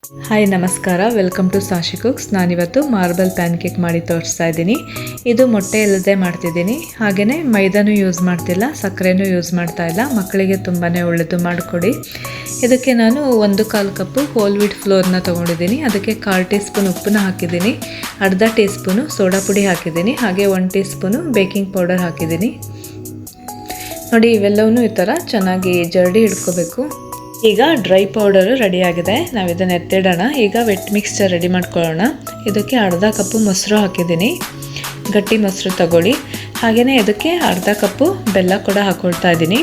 Hi ನಮಸ್ಕಾರ, welcome to ಸಾಶಿ cooks. ನಾನಿವತ್ತು marble PAN cake ಮಾಡಿ ತೋರಿಸ್ತಾ ಇದ್ದೀನಿ. ಇದು ಮೊಟ್ಟೆ ಇಲ್ಲದೆ ಮಾಡ್ತಿದ್ದೀನಿ. ಹಾಗೆಯೇ ಮೈದಾನೂ ಯೂಸ್ ಮಾಡ್ತಿಲ್ಲ, ಸಕ್ಕರೆನೂ ಯೂಸ್ ಮಾಡ್ತಾ ಇಲ್ಲ. ಮಕ್ಕಳಿಗೆ ತುಂಬಾ ಒಳ್ಳೆಯದು ಮಾಡಿಕೊಡಿ. ಇದಕ್ಕೆ ನಾನು 1/4 ಕಪ್ಪು ಹೋಲ್ ವೀಟ್ ಫ್ಲೋರ್ನ ತೊಗೊಂಡಿದ್ದೀನಿ. ಅದಕ್ಕೆ 1/4 ಟೀ ಸ್ಪೂನ್ ಉಪ್ಪನ್ನ ಹಾಕಿದ್ದೀನಿ, ಅರ್ಧ ಟೀ ಸ್ಪೂನು ಸೋಡಾ ಪುಡಿ ಹಾಕಿದ್ದೀನಿ, ಹಾಗೆ 1 ಟೀ ಸ್ಪೂನು ಬೇಕಿಂಗ್ ಪೌಡರ್ ಹಾಕಿದ್ದೀನಿ. ನೋಡಿ, ಇವೆಲ್ಲವೂ ಈ ಥರ ಚೆನ್ನಾಗಿ ಜರಡಿ ಹಿಡ್ಕೋಬೇಕು. ಈಗ ಡ್ರೈ ಪೌಡರು ರೆಡಿಯಾಗಿದೆ. ನಾವು ಇದನ್ನು ಎತ್ತಿಡೋಣ. ಈಗ ವೆಟ್ ಮಿಕ್ಸ್ಚರ್ ರೆಡಿ ಮಾಡ್ಕೊಳ್ಳೋಣ. ಇದಕ್ಕೆ ಅರ್ಧ ಕಪ್ಪು ಮೊಸರು ಹಾಕಿದ್ದೀನಿ, ಗಟ್ಟಿ ಮೊಸರು ತಗೊಳ್ಳಿ. ಹಾಗೆಯೇ ಇದಕ್ಕೆ ಅರ್ಧ ಕಪ್ಪು ಬೆಲ್ಲ ಕೂಡ ಹಾಕ್ಕೊಳ್ತಾ ಇದ್ದೀನಿ.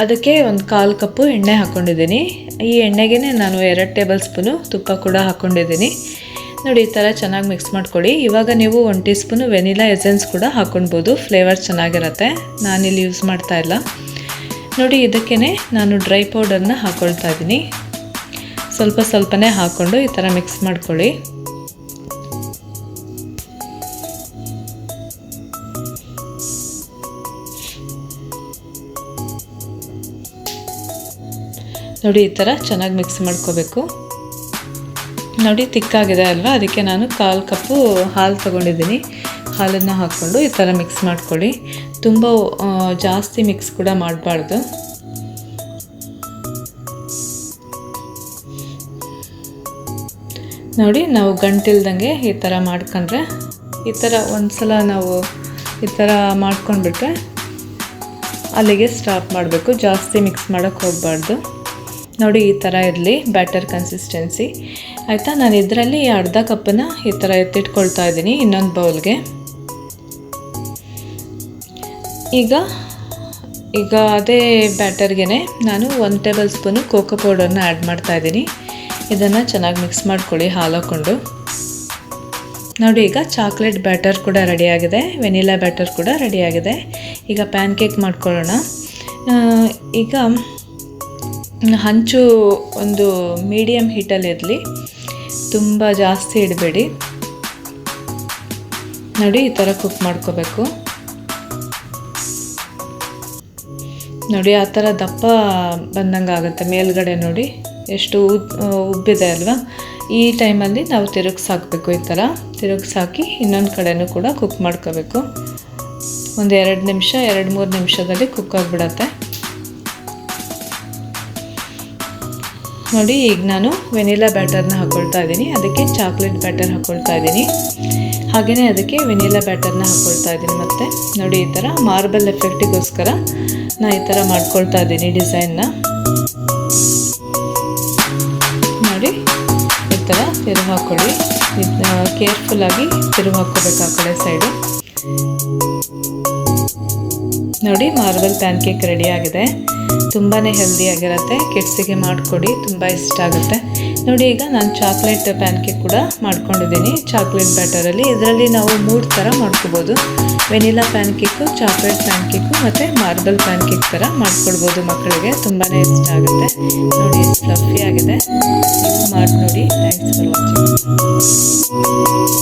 ಅದಕ್ಕೆ 1/4 ಕಪ್ಪು ಎಣ್ಣೆ ಹಾಕ್ಕೊಂಡಿದ್ದೀನಿ. ಈ ಎಣ್ಣೆಗೆ ನಾನು 2 ಟೇಬಲ್ ಸ್ಪೂನು ತುಪ್ಪ ಕೂಡ ಹಾಕ್ಕೊಂಡಿದ್ದೀನಿ. ನೋಡಿ, ಈ ಥರ ಚೆನ್ನಾಗಿ ಮಿಕ್ಸ್ ಮಾಡ್ಕೊಳ್ಳಿ. ಇವಾಗ ನೀವು 1 ಟೀ ಸ್ಪೂನು ವೆನಿಲಾ ಎಸೆನ್ಸ್ ಕೂಡ ಹಾಕ್ಕೊಳ್ಬೋದು, ಫ್ಲೇವರ್ ಚೆನ್ನಾಗಿರುತ್ತೆ. ನಾನಿಲ್ಲಿ ಯೂಸ್ ಮಾಡ್ತಾ ಇಲ್ಲ. ನೋಡಿ, ಇದಕ್ಕೇ ನಾನು ಡ್ರೈ ಪೌಡರ್ನ ಹಾಕ್ಕೊಳ್ತಾ ಇದ್ದೀನಿ. ಸ್ವಲ್ಪನೇ ಹಾಕ್ಕೊಂಡು ಈ ಥರ ಮಿಕ್ಸ್ ಮಾಡ್ಕೊಳ್ಳಿ. ನೋಡಿ, ಈ ಥರ ಚೆನ್ನಾಗಿ ಮಿಕ್ಸ್ ಮಾಡ್ಕೋಬೇಕು. ನೋಡಿ, ತಿಕ್ಕಾಗಿದೆ ಅಲ್ವಾ, ಅದಕ್ಕೆ ನಾನು 1/4 ಕಪ್ಪು ಹಾಲು ತೊಗೊಂಡಿದ್ದೀನಿ. ಹಾಲನ್ನು ಹಾಕ್ಕೊಂಡು ಈ ಥರ ಮಿಕ್ಸ್ ಮಾಡ್ಕೊಳ್ಳಿ. ತುಂಬ ಜಾಸ್ತಿ ಮಿಕ್ಸ್ ಕೂಡ ಮಾಡಬಾರ್ದು. ನೋಡಿ, ನಾವು ಗಂಟಿಲ್ದಂಗೆ ಈ ಥರ ಮಾಡ್ಕೊಂಡ್ರೆ, ಈ ಥರ ಒಂದು ಸಲ ನಾವು ಈ ಥರ ಮಾಡ್ಕೊಂಡ್ಬಿಟ್ರೆ ಅಲ್ಲಿಗೆ ಸ್ಟಾಪ್ ಮಾಡಬೇಕು. ಜಾಸ್ತಿ ಮಿಕ್ಸ್ ಮಾಡೋಕ್ಕೆ ಹೋಗಬಾರ್ದು. ನೋಡಿ, ಈ ಥರ ಇರಲಿ ಬ್ಯಾಟರ್ ಕನ್ಸಿಸ್ಟೆನ್ಸಿ. ಆಯಿತಾ? ನಾನು ಇದರಲ್ಲಿ ಅರ್ಧ ಕಪ್ಪನ್ನು ಈ ಥರ ಎತ್ತಿಟ್ಕೊಳ್ತಾ ಇದ್ದೀನಿ ಇನ್ನೊಂದು ಬೌಲ್ಗೆ. ಈಗ ಅದೇ ಬ್ಯಾಟರ್ಗೆ ನಾನು 1 ಟೇಬಲ್ ಸ್ಪೂನು ಕೋಕೋ ಪೌಡರ್ನ ಆ್ಯಡ್ ಮಾಡ್ತಾ ಇದ್ದೀನಿ. ಇದನ್ನು ಚೆನ್ನಾಗಿ ಮಿಕ್ಸ್ ಮಾಡ್ಕೊಳ್ಳಿ ಹಾಲು ಹಾಕ್ಕೊಂಡು. ನೋಡಿ, ಈಗ ಚಾಕ್ಲೇಟ್ ಬ್ಯಾಟರ್ ಕೂಡ ರೆಡಿಯಾಗಿದೆ, ವೆನಿಲಾ ಬ್ಯಾಟರ್ ಕೂಡ ರೆಡಿಯಾಗಿದೆ. ಈಗ ಪ್ಯಾನ್ ಕೇಕ್ ಮಾಡ್ಕೊಳ್ಳೋಣ. ಈಗ ಹಂಚು ಒಂದು ಮೀಡಿಯಮ್ ಹೀಟಲ್ಲಿರಲಿ, ತುಂಬ ಜಾಸ್ತಿ ಇಡಬೇಡಿ. ನೋಡಿ, ಈ ಥರ ಕುಕ್ ಮಾಡ್ಕೋಬೇಕು. ನೋಡಿ, ಆ ಥರ ದಪ್ಪ ಬಂದಂಗೆ ಆಗುತ್ತೆ ಮೇಲ್ಗಡೆ. ನೋಡಿ, ಎಷ್ಟು ಉಬ್ಬಿದೆ ಅಲ್ವಾ. ಈ ಟೈಮಲ್ಲಿ ನಾವು ತಿರುಗಿಸಾಕಬೇಕು. ಈ ಥರ ತಿರುಗಿಸಾಕಿ ಇನ್ನೊಂದು ಕಡೆನೂ ಕೂಡ ಕುಕ್ ಮಾಡ್ಕೋಬೇಕು. ಒಂದು 2-3 ನಿಮಿಷದಲ್ಲಿ ಕುಕ್ ಆಗಿಬಿಡತ್ತೆ. ನೋಡಿ, ಈಗ ನಾನು ವೆನಿಲಾ ಬ್ಯಾಟರ್ನ ಹಾಕ್ಕೊಳ್ತಾ ಇದ್ದೀನಿ. ಅದಕ್ಕೆ ಚಾಕ್ಲೇಟ್ ಬ್ಯಾಟರ್ ಹಾಕ್ಕೊಳ್ತಾ ಇದ್ದೀನಿ. ಹಾಗೆಯೇ ಅದಕ್ಕೆ ವೆನಿಲಾ ಬ್ಯಾಟರ್ನ ಹಾಕ್ಕೊಳ್ತಾ ಇದ್ದೀನಿ. ಮತ್ತು ನೋಡಿ, ಈ ಥರ ಮಾರ್ಬಲ್ ಎಫೆಕ್ಟಿಗೋಸ್ಕರ ನಾನು ಈ ಥರ ಮಾಡ್ಕೊಳ್ತಾ ಇದ್ದೀನಿ ಡಿಸೈನ್ನ. ನೋಡಿ, ಈ ಥರ ತಿರುವು ಹಾಕ್ಕೊಳ್ಳಿ. ಕೇರ್ಫುಲ್ಲಾಗಿ ತಿರುವು ಹಾಕ್ಕೋಬೇಕು ಆ ಕಡೆ ಸೈಡು. ನೋಡಿ, ಮಾರ್ಬಲ್ ಪ್ಯಾನ್ ಕೇಕ್ ರೆಡಿಯಾಗಿದೆ. ತುಂಬಾ ಹೆಲ್ದಿಯಾಗಿರುತ್ತೆ. ಕಿಡ್ಸಿಗೆ ಮಾಡಿಕೊಡಿ, ತುಂಬ ಇಷ್ಟ ಆಗುತ್ತೆ. ನೋಡಿ, ಈಗ ನಾನು ಚಾಕ್ಲೇಟ್ ಪ್ಯಾನ್ ಕೇಕ್ ಕೂಡ ಮಾಡ್ಕೊಂಡಿದ್ದೀನಿ ಚಾಕ್ಲೇಟ್ ಬ್ಯಾಟರಲ್ಲಿ. ಇದರಲ್ಲಿ ನಾವು 3 ಥರ ಮಾಡ್ಕೋಬೋದು. Vanilla PAN cake, chocolate PAN cake ಮತ್ತು ಮಾರ್ಬಲ್ ಪ್ಯಾನ್ ಕೇಕ್ ಥರ ಮಾಡ್ಕೊಡ್ಬೋದು. ಮಕ್ಕಳಿಗೆ ತುಂಬಾ ಇಷ್ಟ ಆಗುತ್ತೆ. ನೋಡಿ, ಎಷ್ಟು ಫ್ಲಫಿ ಆಗಿದೆ. ನೀವು ಮಾಡಿ ನೋಡಿ. Thanks for watching.